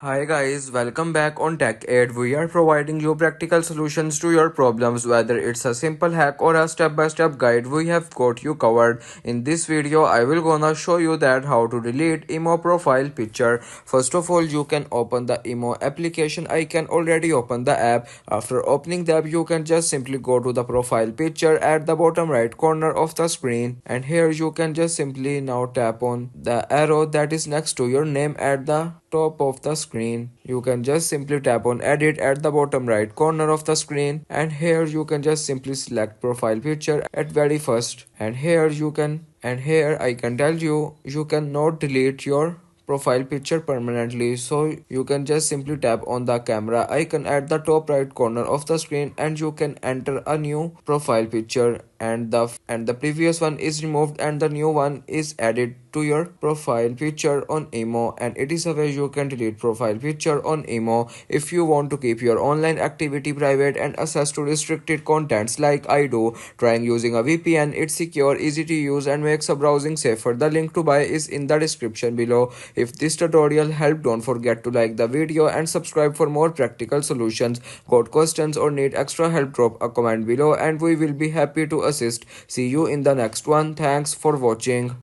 Hi guys, welcome back on Tech Aid. We are providing you practical solutions to your problems, whether it's a simple hack or a step-by-step guide. We have got you covered. In this video, I will gonna show you that how to delete emo profile picture. First of all, you can open the emo application. I can already open the app. After opening the app, you can just simply go to the profile picture at the bottom right corner of the screen, and here you can just simply now tap on the arrow that is next to your name at the top of the screen. You can just simply tap on edit at the bottom right corner of the screen, and here you can just simply select profile picture at very first, and here I can tell you you cannot delete your profile picture permanently, so you can just simply tap on the camera icon at the top right corner of the screen and you can enter a new profile picture, and the previous one is removed and the new one is added to your profile picture on emo. And it is a way you can delete profile picture on emo if you want to keep your online activity private and access to restricted contents like I do. Trying using a VPN, it's secure, easy to use and makes a browsing safer. The link to buy is in the description below. If this tutorial helped, don't forget to like the video and subscribe for more practical solutions. Got questions or need extra help, drop a comment below and we will be happy to assist. See you in the next one. Thanks for watching.